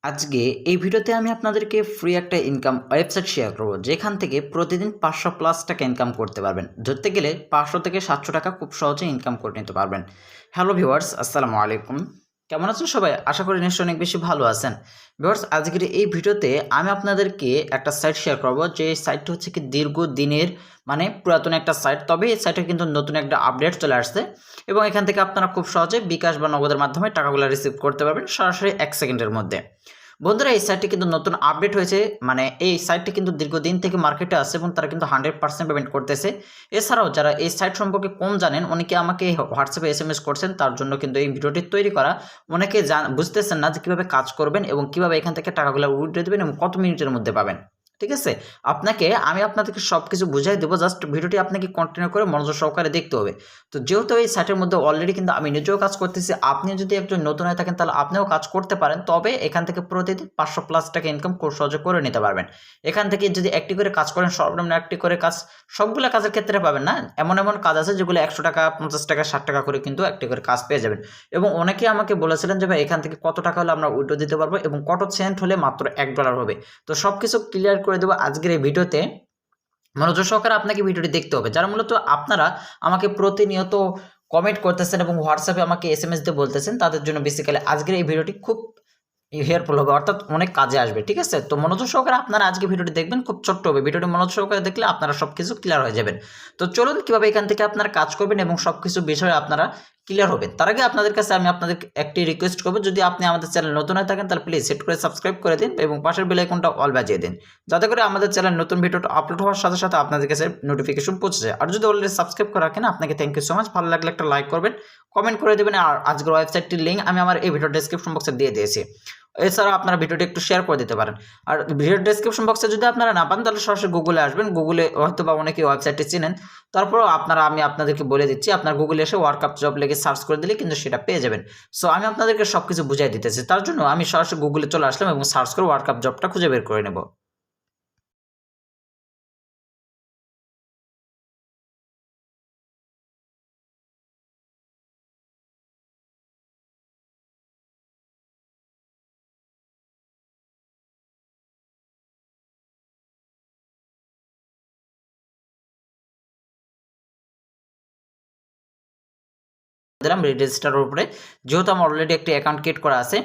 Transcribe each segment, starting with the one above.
আজকে এই ভিডিওতে আমি আপনাদেরকে ফ্রি একটা ইনকাম ওয়েবসাইট শেয়ার করব যেখান থেকে প্রতিদিন 500+ টাকা ইনকাম করতে পারবেন। ধরতে গেলে 500 থেকে 700 টাকা খুব সহজে ইনকাম করে নিতে পারবেন। হ্যালো ভিউয়ার্স, আসসালামু আলাইকুম। কেমন আছেন সবাই? আশা করি নিশ্চয়ই অনেক বেশি ভালো আছেন। ভিউয়ার্স, আজকের এই ভিডিওতে আমি আপনাদেরকে একটা সাইট শেয়ার করব, যে সাইটটা হচ্ছে কি দীর্ঘদিনের পুরাতন একটা সাইট। তবে এই সাইটে কিন্তু নতুন একটা আপডেট চলে আসছে এবং এখান থেকে আপনারা খুব সহজে বিকাশ বা নগদের মাধ্যমে টাকাগুলো রিসিভ করতে পারবেন সরাসরি 1 সেকেন্ডের মধ্যে। বন্ধুরা, এই সাইটটি কিন্তু নতুন আপডেট হয়েছে, এই সাইটটি কিন্তু দীর্ঘদিন থেকে মার্কেটে আছে এবং তারা কিন্তু 100% পেমেন্ট করতেছে। এছাড়াও যারা এই সাইট সম্পর্কে কম জানেন, অনেকে আমাকে হোয়াটসঅ্যাপে SMS করছেন, তার জন্য কিন্তু এই ভিডিওটি তৈরি করা। অনেকে বুঝতেছেন না যে কীভাবে কাজ করবেন এবং কীভাবে এখান থেকে টাকাগুলো উইথড্র দেবেন এবং কত মিনিটের মধ্যে পাবেন। ঠিক আছে, আমি আপনাদেরকে সব কিছু বুঝাই দেবো, জাস্ট ভিডিওটি আপনাকে কন্টিনিউ করে মনোযোগ সহকারে দেখতে হবে। তো যেহেতু এই সাইটের মধ্যে অলরেডি কিন্তু আমি নিজেও কাজ করতেছি, আপনি যদি একজন নতুন হয়ে থাকেন তাহলে আপনিও কাজ করতে পারেন। তবে এখান থেকে প্রতিদিন 500+ টাকা ইনকাম খুব সহজে করে নিতে পারবেন। এখান থেকে যদি একটি করে কাজ করেন, সর্বনিম্ন একটি করে কাজ, সবগুলো কাজের ক্ষেত্রে পাবেন না। এমন কাজ আছে যেগুলো 100 টাকা, 50 টাকা, 60 টাকা করে কিন্তু একটি করে কাজ পেয়ে যাবেন। এবং অনেকে আমাকে বলেছিলেন যে ভাই, এখান থেকে কত টাকা হলে আমরা উইথড্র দিতে পারবো এবং কত সেন্ট হলে মাত্র $1 হবে। তো সব কিছু ক্লিয়ার করে দেবো আজকের এই ভিডিওতে। মনোযোগ সহকারে আপনাকে ভিডিওটি দেখতে হবে। যারা মূলত আপনারা আমাকে প্রতিনিয়ত কমেন্ট করতেছেন এবং হোয়াটসঅ্যাপে আমাকে SMS দিয়ে বলতেছেন, তাদের জন্য বেসিক্যালি আজকের এই ভিডিওটি খুব হেল্পফুল হবে, অর্থাৎ অনেক কাজে আসবে। ঠিক আছে, তো মনোযোগ সহকারে আপনারা আজকে ভিডিওটি দেখবেন, খুব ছোট্ট হবে ভিডিওটি। মনোযোগ সহকারে দেখলে আপনারা সব কিছু ক্লিয়ার হয়ে যাবেন। তো চলুন কীভাবে এখান থেকে আপনারা কাজ করবেন এবং সব কিছু বিষয়ে আপনারা ক্লিয়ার হবেন। তার আগে আপনাদের কাছে আমি আপনাদের একটি রিকোয়েস্ট করবো, যদি আপনি আমাদের চ্যানেল নতুন হয়ে থাকেন তাহলে প্লিজ সেট করে সাবস্ক্রাইব করে দিন এবং পাশের বেল আইকনটা অল বাজিয়ে দিন, যাতে করে আমাদের চ্যানেল নতুন ভিডিওটা আপলোড হওয়ার সাথে সাথে আপনাদের কাছে নোটিফিকেশন পৌঁছে যায়। আর যদি অলরেডি সাবস্ক্রাইব করে রাখেন, আপনাকে থ্যাংক ইউ সো মাচ। ভালো লাগলে একটা লাইক করবেন, কমেন্ট করে দেবেন। আর আজকের ওয়েবসাইটটির লিঙ্ক আমি আমার এই ভিডিও ডেসক্রিপশন বক্সে দিয়ে দিয়েছি। এছাড়াও আপনারা ভিডিওটি একটু শেয়ার করে দিতে পারেন। আর ভিডিও ডেসক্রিপশন বক্সে যদি আপনারা না পান, তাহলে সরাসরি গুগলে আসবেন। গুগলে হয়তো বা অনেকে ওয়েবসাইটটি চিনেন, তারপরও আমি আপনাদেরকে বলে দিচ্ছি, আপনার গুগলে এসে ওয়ার্কআপ লিখে সার্চ করে দিলে কিন্তু সেটা পেয়ে যাবেন। সো আমি আপনাদেরকে সব কিছু বুঝাই দিতেছি, তার জন্য আমি সরাসরি গুগলে চলে আসলাম এবং সার্চ করে ওয়ার্কআপটা খুঁজে বের করে নেব। দিলাম রেজিস্টারের উপরে, যেহেতু আমার অলরেডি একটি অ্যাকাউন্ট ক্রিয়েট করা আছে।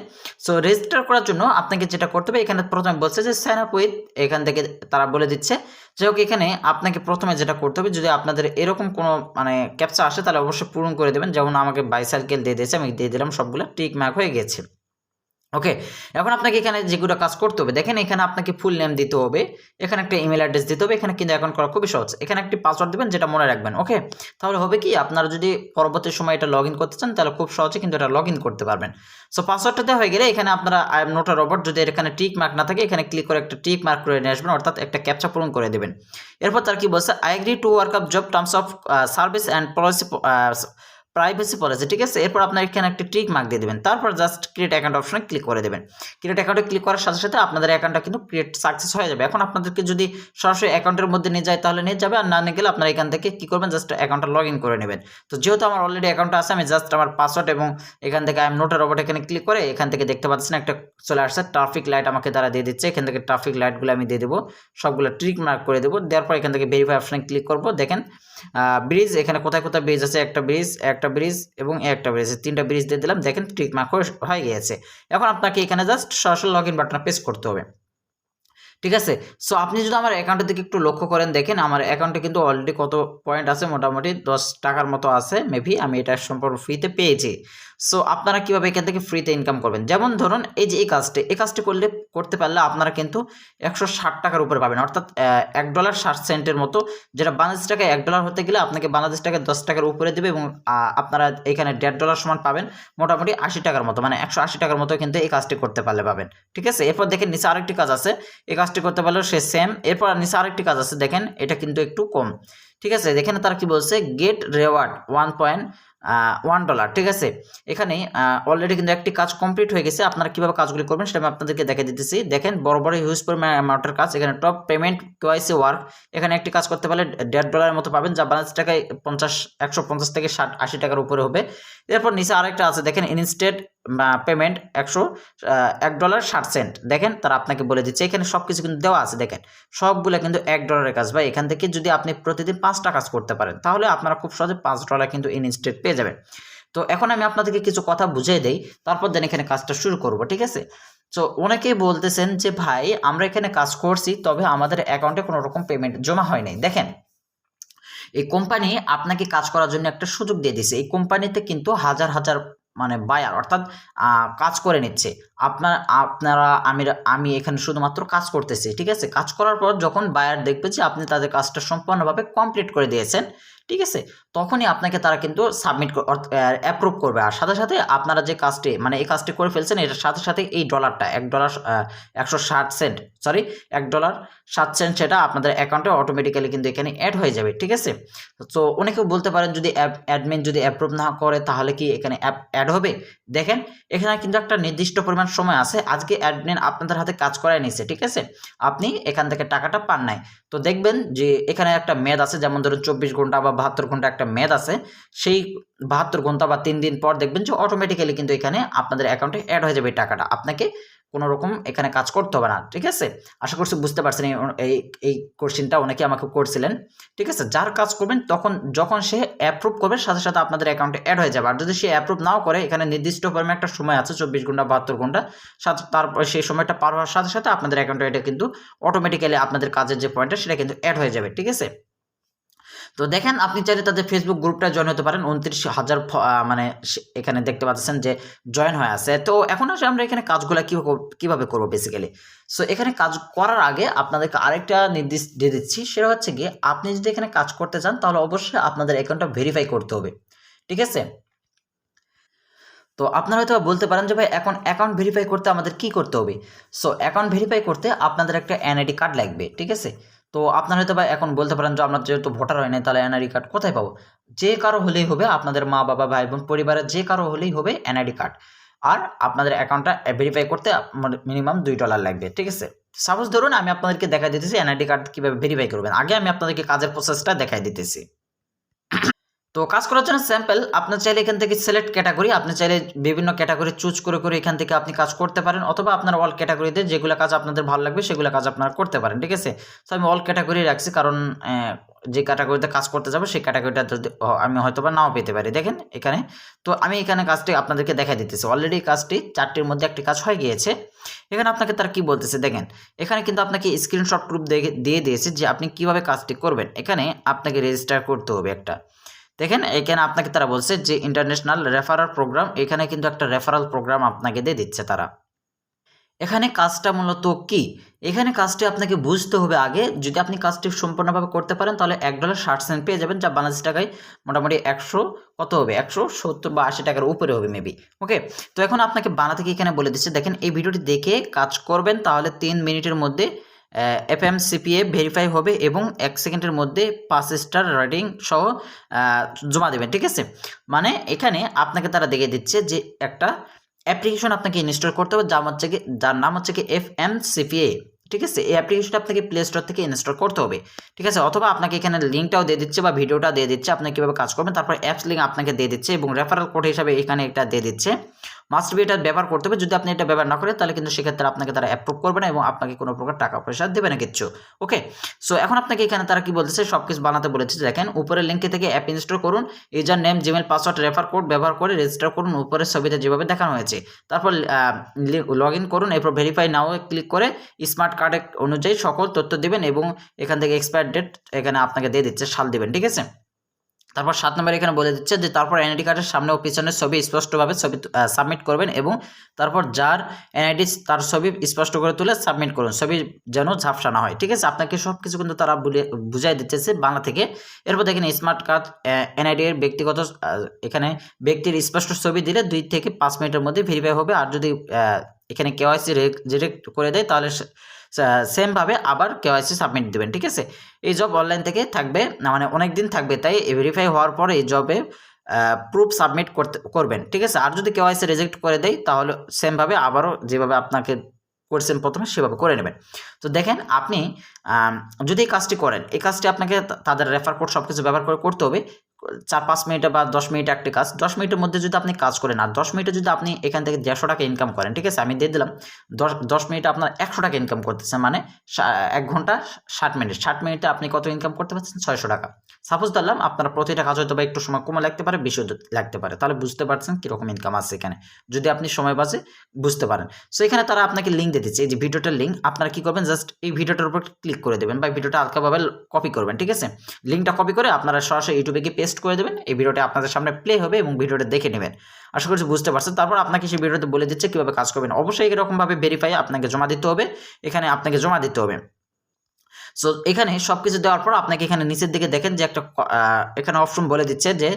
সো রেজিস্টার করার জন্য আপনাকে যেটা করতে হবে, এখানে প্রথমে বলছে যে সাইন আপ উইথ, এখান থেকে তারা বলে দিচ্ছে। যাই হোক, এখানে আপনাকে প্রথমে যেটা করতে হবে, যদি আপনাদের এরকম কোনো ক্যাপচা আসে তাহলে অবশ্যই পূরণ করে দেবেন। যেমন আমাকে বাইসাইকেল দিয়ে দিয়েছে, আমি দিয়ে দিলাম, সবগুলো টিক মার্ক হয়ে গেছে। ওকে, এখন আপনাকে এখানে যেগুলো কাজ করতে হবে, দেখেন এখানে আপনাকে ফুল নেম দিতে হবে, এখানে একটা ইমেল অ্যাড্রেস দিতে হবে, এখানে কিন্তু অ্যাকাউন্ট করা খুবই সহজ। এখানে একটি পাসওয়ার্ড দেবেন, যেটা মনে রাখবেন। ওকে, তাহলে হবে কি, আপনারা যদি পরবর্তী সময় এটা লগ ইন করতে চান তাহলে খুব সহজে কিন্তু এটা লগ ইন করতে পারবেন। সো পাসওয়ার্ডটা দেওয়া হয়ে গেলে এখানে আপনারা I am not a robot, যদি এখানে টিক মার্ক না থাকে, এখানে ক্লিক করে একটা টিক মার্ক করে নিয়ে আসবেন, অর্থাৎ একটা ক্যাপচা পূরণ করে দেবেন। এরপর তার কি বলছে, I agree to workup job terms of service and privacy policy. ঠিক আছে, এরপর আপনার এখানে একটা টিক মার্ক দিয়ে দেবেন, তারপর জাস্ট ক্রিয়েট অ্যাকাউন্ট অপশনে ক্লিক করে দেবেন। ক্রিয়েট অ্যাকাউন্টে ক্লিক করার সাথে সাথে আপনাদের অ্যাকাউন্টটা কিন্তু ক্রিয়েট সাকসেস হয়ে যাবে। এখন আপনাদেরকে যদি সরাসরি অ্যাকাউন্টের মধ্যে নিয়ে যায় তাহলে নিয়ে যাবে, আর না নিয়ে গেলে আপনারা এখান থেকে কী করবেন, জাস্ট অ্যাকাউন্টটা লগ ইন করে নেবেন। তো যেহেতু আমার অলরেডি অ্যাকাউন্টটা আছে, আমি জাস্ট আমার পাসওয়ার্ড এবং এখান থেকে I am not a robot এখানে ক্লিক করে, এখান থেকে দেখতে পাচ্ছেন একটা চলে আসছে ট্রাফিক লাইট, আমাকে তারা দিয়ে দিচ্ছে। এখান থেকে ট্রাফিক লাইটগুলো আমি দিয়ে দেবো, সবগুলো টিক মার্ক করে দেবো। দেওয়ার পর এখান থেকে ভেরিফাই অপশনে ক্লিক করবো। দেখেন ব্রিজ, এখানে কোথায় কোথায় ব্রিজ আছে, একটা ব্রিজ এবং একটা ব্রিজ, 3টা ব্রিজ দিয়ে দিলাম। দেখেন টিক মার্ক হয়ে গিয়েছে। এখন আপনাকে এখানে জাস্ট সরাসরি লগ ইন বাটনে প্রেস করতে হবে। ঠিক আছে, সো আপনি যদি আমার অ্যাকাউন্টের দিকে একটু লক্ষ্য করেন, দেখেন আমার অ্যাকাউন্টে কিন্তু অলরেডি কত পয়েন্ট আছে, মোটামুটি 10 টাকার মতো আছে মেবি, আমি এটা সম্পূর্ণ ফ্রিতে পেয়েছি। সো আপনারা কীভাবে এখান থেকে ফ্রিতে ইনকাম করবেন, যেমন ধরুন এই যে এই কাজটি করতে পারলে আপনারা কিন্তু 160 টাকার উপরে পাবেন, অর্থাৎ $1.60 মতো, যেটা বাংলাদেশ টাকায় $1 হতে গেলে আপনাকে বাংলাদেশ টাকায় 10 টাকার উপরে দেবে এবং আপনারা এখানে $1.5 সমান পাবেন, মোটামুটি 80 টাকার মতো, 180 টাকার মতো কিন্তু এই কাজটি করতে পারলে পাবেন। ঠিক আছে, এরপর দেখেন নিচে আরেকটি কাজ আছে, এই কাজটি করতে পারলেও সে সেম। এরপর নিচে আরেকটি কাজ আছে, দেখেন এটা কিন্তু একটু কম। ঠিক আছে, দেখেন তারা কি বলছে, গেট রেওয়ার্ড $1, ঠিক আছে। এখানে অলরেডি কিন্তু একটি কাজ কমপ্লিট হয়ে গেছে। আপনারা কীভাবে কাজগুলি করবেন সেটা আমি আপনাদেরকে দেখে দিতেছি। দেখেন বড় বড় হিউজ পরিমাণ অ্যামাউন্টের কাজ। এখানে টপ পেমেন্ট কেওয়াইসি ওয়ার্ক, এখানে একটি কাজ করতে পারলে $1.5 মতো পাবেন, যা বাংলাদেশ টাকায় 150 থেকে 80 টাকার উপরে হবে। এরপর নিচে আরেকটা আছে দেখেন, ইনস্টেড পেমেন্ট $1.60। দেখেন তারা আপনাকে বলে দিচ্ছে, এখানে সব কিছু কিন্তু দেওয়া আছে। দেখেন সবগুলো কিন্তু $1 কাজ ভাই। এখান থেকে যদি আপনি প্রতিদিন 5টা কাজ করতে পারেন তাহলে আপনারা খুব সহজে $5 কিন্তু ইনস্টেড পেয়ে যাবেন। তো এখন আমি আপনাদেরকে কিছু কথা বুঝিয়ে দেই, তারপর দেন এখানে কাজটা শুরু করব, ঠিক আছে। তো অনেকেই বলতেছেন যে ভাই আমরা এখানে কাজ করছি, তবে আমাদের অ্যাকাউন্টে কোনো রকম পেমেন্ট জমা হয় নাই। দেখেন এই কোম্পানি আপনাকে কাজ করার জন্য একটা সুযোগ দিয়ে দিছে। এই কোম্পানিতে কিন্তু হাজার হাজার মানে বায়ার অর্থাৎ কাজ করে নিচ্ছে। আপনারা আমি এখানে শুধুমাত্র কাজ করতেছি, ঠিক আছে। কাজ করার পর যখন বায়ার দেখবে যে আপনি তাদের কাজটা সম্পূর্ণভাবে কমপ্লিট করে দিয়েছেন, ঠিক আছে, তখনই আপনাকে তারা কিন্তু অ্যাপ্রুভ করবে। আর সাথে সাথে আপনারা যে কাজটি মানে এই কাজটি করে ফেলছেন, এটার সাথে সাথে এই ডলারটা $1.60 সরি $1.60 সেটা আপনাদের অ্যাকাউন্টে অটোমেটিক্যালি কিন্তু এখানে অ্যাড হয়ে যাবে, ঠিক আছে। তো অনেকেও বলতে পারেন যদি অ্যাডমিন যদি অ্যাপ্রুভ না করে তাহলে কি এখানে অ্যাড হবে? দেখেন এখানে কিন্তু একটা নির্দিষ্ট পরিমাণ সময় আছে। আজকে অ্যাডমিন আপনাদের হাতে কাজ করায় নিচ্ছে, ঠিক আছে, আপনি এখান থেকে টাকাটা পান নাই। তো দেখবেন যে এখানে একটা মেয়াদ আছে, যেমন ধরুন 24 ঘন্টা বা 72 ঘন্টা একটা মেয়াদ আছে। সেই 72 ঘন্টা বা 3 দিন পর দেখবেন যে অটোমেটিক্যালি কিন্তু এখানে আপনাদের অ্যাকাউন্টে অ্যাড হয়ে যাবে টাকাটা। আপনাকে কোনো রকম এখানে কাজ করতে হবে না, ঠিক আছে। আশা করছি বুঝতে পারছেন এই কোশ্চেনটা অনেকে আমাকে করছিলেন, ঠিক আছে। যার কাজ করবেন যখন সে অ্যাপ্রুভ করবে সাথে সাথে আপনাদের অ্যাকাউন্টে অ্যাড হয়ে যাবে। আর যদি সে অ্যাপ্রুভ নাও করে, এখানে নির্দিষ্ট পরিমাণে একটা সময় আছে 24 ঘন্টা 72 ঘন্টা, তারপরে সেই সময়টা পার হওয়ার সাথে সাথে আপনাদের অ্যাকাউন্টে এটা কিন্তু অটোমেটিক্যালি আপনাদের কাজের যে পয়েন্টটা সেটা কিন্তু অ্যাড হয়ে যাবে, ঠিক আছে। তো দেখেন আপনি চাইলে তাদের ফেসবুক গ্রুপটা জয়েন হতে পারেন। 29,000 মানে এখানে দেখতে পাচ্ছেন যে জয়েন হয়ে আছে। তো এখন আসলে আমরা এখানে কাজগুলো কীভাবে করবো বেসিক্যালি। সো এখানে কাজ করার আগে আপনাদেরকে আরেকটা নির্দেশ দিয়ে দিচ্ছি, সেটা হচ্ছে গিয়ে আপনি যদি এখানে কাজ করতে চান তাহলে অবশ্যই আপনাদের অ্যাকাউন্টটা ভেরিফাই করতে হবে, ঠিক আছে। তো আপনারা হয়তো বলতে পারেন যে ভাই এখন অ্যাকাউন্ট ভেরিফাই করতে আমাদের কি করতে হবে। সো অ্যাকাউন্ট ভেরিফাই করতে আপনাদের একটা এনআইডি কার্ড লাগবে, ঠিক আছে। তো আপনারা হয়তো ভাই এখন বলতে পারেন যে আমরা যেহেতু ভোটার হয় নাই তাহলে এনআইডি কার্ড কোথায় পাবো। যে কারো হলেই হবে, আপনাদের মা বাবা ভাই বোন পরিবারের যে কারো হলেই হবে এনআইডি কার্ড। আর আপনাদের অ্যাকাউন্টটা ভেরিফাই করতে মিনিমাম $2 লাগবে, ঠিক আছে। সাপোজ ধরুন আমি আপনাদেরকে দেখাই দিতেছি এনআইডি কার্ড কীভাবে ভেরিফাই করবেন। আগে আমি আপনাদেরকে কাজের প্রসেসটা দেখাই দিতেছি। তো কাজ করার জন্য স্যাম্পল আপনি চাইলে এখান থেকে সিলেক্ট ক্যাটাগরি, আপনি চাইলে বিভিন্ন ক্যাটাগরি চুজ করে এখান থেকে আপনি কাজ করতে পারেন, অথবা আপনার অল ক্যাটাগরিতে যেগুলো কাজ আপনাদের ভালো লাগবে সেগুলো কাজ আপনারা করতে পারেন, ঠিক আছে। তো আমি অল ক্যাটাগরি রাখছি, কারণ যে ক্যাটাগরিতে কাজ করতে যাবো সেই ক্যাটাগরিটা আমি হয়তো বা নাও পেতে পারি। দেখেন এখানে তো আমি এখানে কাজটি আপনাদেরকে দেখা দিতেছি। অলরেডি কাজটি 4টির মধ্যে একটি কাজ হয়ে গিয়েছে। এখানে আপনাকে তারা কি বলতেছে দেখেন, এখানে কিন্তু আপনাকে স্ক্রিনশট প্রুফ দিয়ে দিয়েছে যে আপনি কিভাবে কাজটি করবেন। এখানে আপনাকে রেজিস্টার করতে হবে একটা। দেখেন এখানে আপনাকে তারা বলছে যে ইন্টারন্যাশনাল রেফারাল প্রোগ্রাম, এখানে কিন্তু একটা রেফারাল প্রোগ্রাম আপনাকে দিয়ে দিচ্ছে তারা। এখানে কাজটা মূলত কি, এখানে কাজটি আপনাকে বুঝতে হবে আগে। যদি আপনি কাজটি সম্পূর্ণভাবে করতে পারেন তাহলে $1.60 পেয়ে যাবেন, যা বাংলাদেশ টাকায় মোটামুটি 100 কত হবে 170 বা 80 টাকার উপরে হবে মেবি। ওকে, তো এখন আপনাকে বানাতে কি এখানে বলে দিচ্ছে। দেখেন এই ভিডিওটি দেখে কাজ করবেন তাহলে 3 মিনিটের মধ্যে FMCPA ভেরিফাই হবে এবং 1 সেকেন্ডের মধ্যে 5 স্টার রেটিং সহ জমা দেবেন, ঠিক আছে। মানে এখানে আপনাকে তারা দেখিয়ে দিচ্ছে যে একটা অ্যাপ্লিকেশন আপনাকে ইনস্টল করতে হবে, যার নাম হচ্ছে কি FMCPA, ঠিক আছে। এই অ্যাপ্লিকেশনটা আপনাকে প্লে স্টোর থেকে ইনস্টল করতে হবে, ঠিক আছে। অথবা আপনাকে এখানে লিঙ্কটাও দিয়ে দিচ্ছে বা ভিডিওটা দিয়ে দিচ্ছে, আপনি কীভাবে কাজ করবেন। তারপর অ্যাপস লিঙ্ক আপনাকে দিয়ে দিচ্ছে এবং রেফারেল কোড হিসাবে এখানে এটা দিয়ে দিচ্ছে। মাস্ট বি এটা ব্যবহার করতে হবে। যদি আপনি এটা ব্যবহার না করেন তাহলে কিন্তু সেক্ষেত্রে আপনাকে তারা অ্যাপ্রুভ করবে না এবং আপনাকে কোনো প্রকার টাকা পয়সা দেবে না কিচ্ছু। ওকে, সো এখন আপনাকে এখানে তারা কি বলতেছে সব কিছু বানাতে বলেছে। দেখেন উপরের লিঙ্কে থেকে অ্যাপ ইনস্টল করুন, user name Gmail password refer code ব্যবহার করে রেজিস্টার করুন উপরের ছবিতে যেভাবে দেখানো হয়েছে। তারপর লগ ইন করুন, এরপর ভেরিফাই নাও ক্লিক করে স্মার্ট কার্ড অনুযায়ী সকল তথ্য দিবেন এবং এখান থেকে এক্সপায়ার ডেট এখানে আপনাকে দিয়ে দিচ্ছে, সাল দিবেন, ঠিক আছে। তারপর 7 নম্বরে এখানে বলে দিচ্ছে যে তারপর এনআইডি কার্ডের সামনে ও পিছনের ছবি স্পষ্টভাবে সাবমিট করবেন এবং তারপর যার এনআইডি তার ছবি স্পষ্ট করে তুলে সাবমিট করুন, ছবি যেন ঝাপসা না হয়, ঠিক আছে। আপনাকে সব কিছু কিন্তু তারা বুঝাই দিতেছে বাংলা থেকে। এরপর দেখেন স্মার্ট কার্ড এনআইডি এর ব্যক্তিগত এখানে ব্যক্তির স্পষ্ট ছবি দিলে 2 থেকে 5 মিনিটের মধ্যে ভেরিফাই হবে। আর যদি এখানে কেওয়াইসি রিজেক্ট করে দেয় তাহলে সেমভাবে আবার কেওয়াইসি সাবমিট দেবেন, ঠিক আছে। এই জব অনলাইন থেকে থাকবে, মানে অনেক দিন থাকবে, তাই ভেরিফাই হওয়ার পরে এই জবে প্রুফ সাবমিট করবেন, ঠিক আছে। আর যদি কেওয়াইসি রিজেক্ট করে দেয় তাহলে সেমভাবে আবারও যেভাবে আপনাকে করছেন প্রথমে সেভাবে করে নেবেন। তো দেখেন আপনি যদি এই কাজটি করেন, এই কাজটি আপনাকে তাদের রেফার কোড সব কিছু ব্যবহার করে করতে হবে। 4-5 মিনিটে বা 10 মিনিটে একটি কাজ, 10 মিনিটের মধ্যে যদি আপনি কাজ করেন আর 10 মিনিটে যদি আপনি এখান থেকে 150 টাকা ইনকাম করেন, ঠিক আছে, আমি দিয়ে দিলাম 10 মিনিটে আপনার 100 টাকা ইনকাম করতেছেন, মানে 1 ঘন্টা 60 মিনিট, 60 মিনিটে আপনি কত ইনকাম করতে পারছেন? 600 টাকা। সাপোজ ধরলাম আপনার প্রতিটা কাজ হয়তো বা একটু সময় কমে লাগতে পারে, বেশিও লাগতে পারে, তাহলে বুঝতে পারছেন কীরকম ইনকাম আছে এখানে, যদি আপনি সময় বাজে বুঝতে পারেন। সো এখানে তারা আপনাকে লিঙ্ক দিয়ে দিচ্ছে, এই যে ভিডিওটার লিঙ্ক, আপনারা কী করবেন, জাস্ট এই ভিডিওটার উপর ক্লিক করে দেবেন বা ভিডিওটা হালকাভাবে কপি করবেন, ঠিক আছে। লিঙ্কটা কপি করে আপনারা সরাসরি ইউটিউবে গিয়ে পেস্ট করে দেবেন, এই ভিডিওটা আপনাদের সামনে প্লে হবে এবং ভিডিওটা দেখে নেবেন। আশা করছি বুঝতে পারছেন। তারপর আপনাকে সেই ভিডিওতে বলে দিচ্ছে কীভাবে কাজ করবেন। অবশ্যই এরকমভাবে ভেরিফাই আপনাকে জমা দিতে হবে, এখানে আপনাকে জমা দিতে হবে। সো এখানে সব কিছু দেওয়ার পর আপনাকে এখানে নিচের দিকে দেখেন যে একটা এখানে অপশন বলে দিচ্ছে যে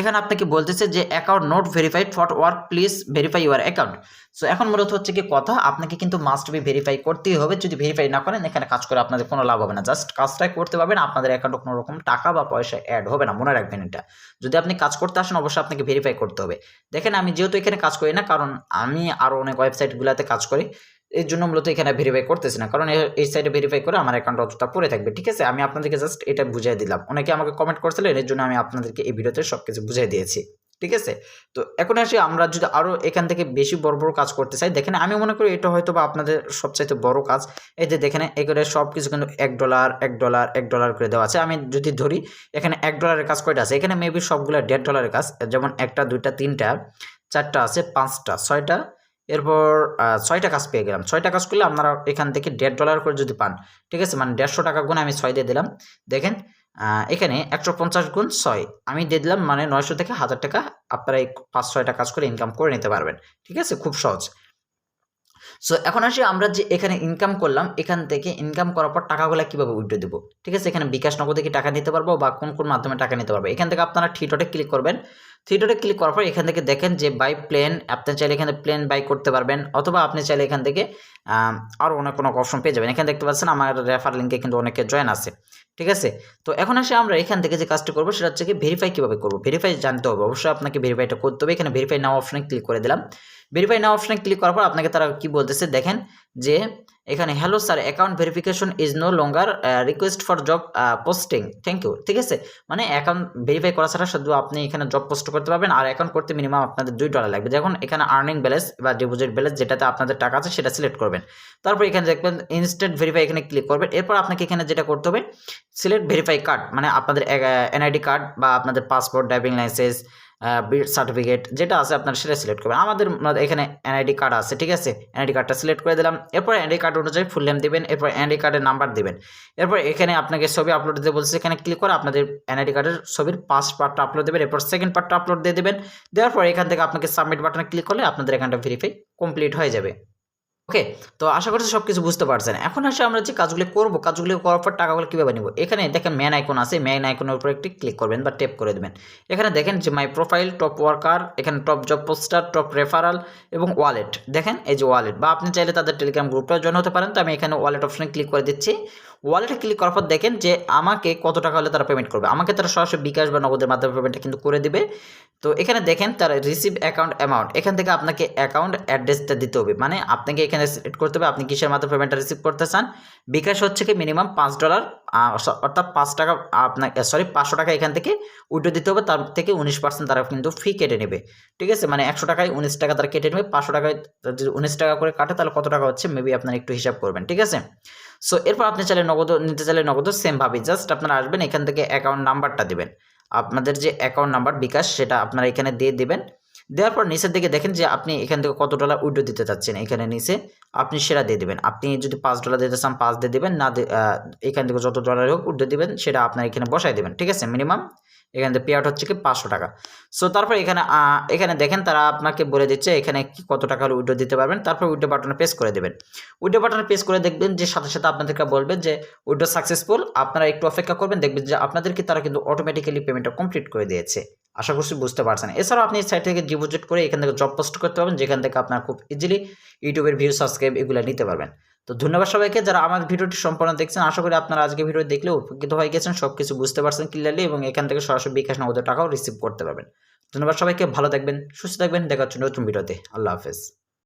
এখানে আপনাকে বলতেছে যে account not verified for work, please verify your account. So এখন মূলত হচ্ছে কি কথা, আপনাকে কিন্তু মাস্ট বি ভেরিফাই করতেই হবে। যদি ভেরিফাই না করেন এখানে কাজ করে আপনাদের কোনো লাভ হবে না, জাস্ট কাজটাই করতে পারবেন, আপনাদের অ্যাকাউন্টে কোনো রকম টাকা বা পয়সা অ্যাড হবে না, মনে রাখবেন এটা। যদি আপনি কাজ করতে আসেন অবশ্যই আপনাকে ভেরিফাই করতে হবে। দেখেন আমি যেহেতু এখানে কাজ করি না, কারণ আমি আরও অনেক ওয়েবসাইটগুলোতে কাজ করি, এর জন্য মূলত এখানে ভেরিফাই করতেছি না, কারণ এই সাইডে ভেরিফাই করে আমার অ্যাকাউন্ট অতটা পড়ে থাকবে, ঠিক আছে। আমি আপনাদেরকে জাস্ট এটা বুঝিয়ে দিলাম, অনেকে আমাকে কমেন্ট করছিলেন, এর জন্য আমি আপনাদেরকে এই ভিডিওতে সব কিছু বুঝিয়ে দিয়েছি, ঠিক আছে। তো এখন আসি আমরা যদি আরও এখান থেকে বেশি বড় বড় কাজ করতে চাই, দেখেন আমি মনে করি এটা হয়তো বা আপনাদের সবচাইতে বড় কাজ। এই যে দেখেন এখানে সব কিছু কিন্তু $1 করে দেওয়া আছে। আমি যদি ধরি এখানে $1 কাজ কয়টা আছে, এখানে মেবি সবগুলো $1.5 কাজ, যেমন 1টা 2টা 3টা 4টা আছে, 5টা 6টা, এরপর 6টা কাজ পেয়ে গেলাম। 6টা কাজ করলে আপনারা এখান থেকে $1.5 করে যদি পান, ঠিক আছে, মানে 150 টাকা গুণ আমি 6 দিয়ে দিলাম। দেখেন এখানে 150 গুণ 6 আমি দিয়ে দিলাম, মানে 900 থেকে 1000 টাকা আপনারা এই 5-6টা কাজ করে ইনকাম করে নিতে পারবেন, ঠিক আছে, খুব সহজ। সো এখন আসি আমরা যে এখানে ইনকাম করলাম, এখান থেকে ইনকাম করার পর টাকাগুলো কীভাবে উইথড্র দেবো, ঠিক আছে। এখানে বিকাশ নগদে কি টাকা নিতে পারবো বা কোন কোন মাধ্যমে টাকা নিতে পারবো, এখান থেকে আপনারা থ্রি ডটে ক্লিক করবেন। থ্রি ডটে ক্লিক করার পর এখান থেকে দেখেন যে বাই প্লেন, আপনি চাইলে এখানে প্লেন বাই করতে পারবেন, অথবা আপনি চাইলে এখান থেকে আরও অনেক অপশন পেয়ে যাবেন। এখানে দেখতে পাচ্ছেন আমার রেফার লিঙ্কে কিন্তু অনেকে জয়েন আছে, ঠিক আছে। তো এখন আসে আমরা এখান থেকে যে কাজটা করবো সেটা হচ্ছে কি ভেরিফাই কীভাবে করবো, ভেরিফাই জানতে হবে, অবশ্যই আপনাকে ভেরিফাইটা করতে হবে। এখানে ভেরিফাই নাও অপশনে ক্লিক করে দিলাম। ভেরিফাই নাও অপশনে ক্লিক করার পর আপনাকে তারা কি বলতেছে দেখেন যে এখানে hello sir, account verification is no longer request for job posting, thank you, ঠিক আছে। মানে অ্যাকাউন্ট ভেরিফাই করা ছাড়া শুধু আপনি এখানে জব পোস্ট করতে পারবেন, আর অ্যাকাউন্ট করতে মিনিমাম আপনাদের $2 লাগবে। দেখুন এখানে আর্নিং ব্যালেন্স বা ডিপোজিট ব্যালেন্স যেটাতে আপনাদের টাকা আছে সেটা সিলেক্ট করবেন। তারপর এখানে দেখবেন ইনস্ট্যান্ট ভেরিফাই, এখানে ক্লিক করবেন। এরপর আপনাকে এখানে যেটা করতে হবে সিলেক্ট ভেরিফাই কার্ড, মানে আপনাদের এনআইডি কার্ড বা আপনাদের পাসপোর্ট, ড্রাইভিং লাইসেন্স, বিড সার্টিফিকেট যেটা আছে আপনারা সেটা সিলেক্ট করবেন। আমাদের এখানে এনআইডি কার্ড আছে, ঠিক আছে, এনআইডি কার্ডটা সিলেক্ট করে দিলাম। এরপর এনআইডি কার্ড অনুযায়ী ফুল নেম দেবেন, এরপর এনআইডি কার্ডের নাম্বার দেবেন। এরপর এখানে আপনাকে ছবি আপলোড দিতে বলছে, এখানে ক্লিক করে আপনাদের এনআইডি কার্ডের ছবির ফার্স্ট পার্টটা আপলোড দেবেন, এরপর সেকেন্ড পার্টটা আপলোড দিয়ে দেবেন। দেওয়ার পর এখান থেকে আপনাকে সাবমিট বাটনে ক্লিক করলে আপনাদের এখানটা ভেরিফাই কমপ্লিট হয়ে যাবে। ওকে, তো আশা করছি সব কিছু বুঝতে পারছেন। এখন আসে আমরা যে কাজগুলি করবো, কাজগুলি করার পর টাকাগুলো কীভাবে নেব। এখানে দেখেন ম্যান আইকন আছে, ম্যান আইকনের উপর একটি ক্লিক করবেন বা ট্যাপ করে দেবেন। এখানে দেখেন যে মাই প্রোফাইল, টপ ওয়ার্কার, এখানে top job poster, top referral এবং ওয়ালেট। দেখেন এই যে ওয়ালেট, বা আপনি চাইলে তাদের টেলিগ্রাম গ্রুপটাও জয়েন হতে পারেন। তো আমি এখানে ওয়ালেট অপশনে ক্লিক করে দিচ্ছি। ওয়ালেটে ক্লিক করার পর দেখেন যে আমাকে কত টাকা হলে তারা পেমেন্ট করবে, আমাকে তারা সরাসরি বিকাশ বা নগদের মাধ্যমে পেমেন্টটা কিন্তু করে দিবে। তো এখানে দেখেন তারা রিসিভ অ্যাকাউন্ট অ্যামাউন্ট, এখান থেকে আপনাকে অ্যাকাউন্ট অ্যাড্রেসটা দিতে হবে, মানে আপনাকে এখানে সিলেক্ট করতে হবে আপনি কিসের মাধ্যমে পেমেন্টটা রিসিভ করতে চান। বিকাশ হচ্ছে কি মিনিমাম $5, অর্থাৎ 5 টাকা আপনাকে 500 টাকা এখান থেকে উইথড্র দিতে হবে, তার থেকে 19% তারা কিন্তু ফি কেটে নেবে, ঠিক আছে। মানে 100 টাকায় 19 টাকা তারা কেটে নেবে, 500 টাকায় যদি 19 টাকা করে কাটে তাহলে কত টাকা হচ্ছে মেবি আপনারা একটু হিসাব করবেন, ঠিক আছে। সো এরপর আপনি চাইলে নগদ নিতে চাইলে নগদ সেমভাবে জাস্ট আপনারা আসবেন, এখান থেকে অ্যাকাউন্ট নাম্বারটা দেবেন, আপনাদের যে অ্যাকাউন্ট নাম্বার বিকাশ সেটা আপনারা এখানে দিয়ে দেবেন। দেওয়ার পর নিচের দিকে দেখেন যে আপনি এখান থেকে কত ডলার উইথড্র দিতে চাচ্ছেন, এখানে নিচে আপনি সেটা দিয়ে দেবেন। আপনি যদি $5 দিতে চান 5 দিয়ে দেবেন, না এখান থেকে যত ডলার হোক উইথড্র দিবেন সেটা আপনার এখানে বসাই দেবেন, ঠিক আছে। মিনিমাম এখান থেকে পে আউট হচ্ছে কি 500 টাকা। সো তারপর এখানে দেখেন তারা আপনাকে বলে দিচ্ছে এখানে কত টাকা হলে উইথড্র দিতে পারবেন। তারপর উইথড্র বাটনে প্রেস করে দেবেন। উইথড্র বাটনে প্রেস করে দেখবেন যে সাথে সাথে আপনাদেরকে বলবেন যে উইথড্র সাকসেসফুল, আপনারা একটু অপেক্ষা করবেন, দেখবেন যে আপনাদেরকে তারা কিন্তু অটোমেটিক্যালি পেমেন্টটা কমপ্লিট করে দিয়েছে। আশা করছি বুঝতে পারছেন। এছাড়াও আপনি এই সাইট থেকে ডিপোজিট করে এখান থেকে জব পোস্ট করতে পারবেন, যেখান থেকে আপনার খুব ইজিলি ইউটিউবের ভিউ, সাবস্ক্রাইব এগুলো নিতে পারবেন। তো ধন্যবাদ সবাইকে যারা আমার ভিডিওটি সম্পূর্ণ দেখছেন। আশা করি আপনারা আজকে ভিডিও দেখলে উপকৃত হয়ে গেছেন, সব কিছু বুঝতে পারছেন ক্লিয়ারলি, এবং এখান থেকে সরাসরি বিকাশ নগদের টাকাও রিসিভ করতে পারবেন। ধন্যবাদ সবাইকে, ভালো থাকবেন, সুস্থ থাকবেন, দেখা হচ্ছে নতুন ভিডিওতে। আল্লাহ হাফেজ।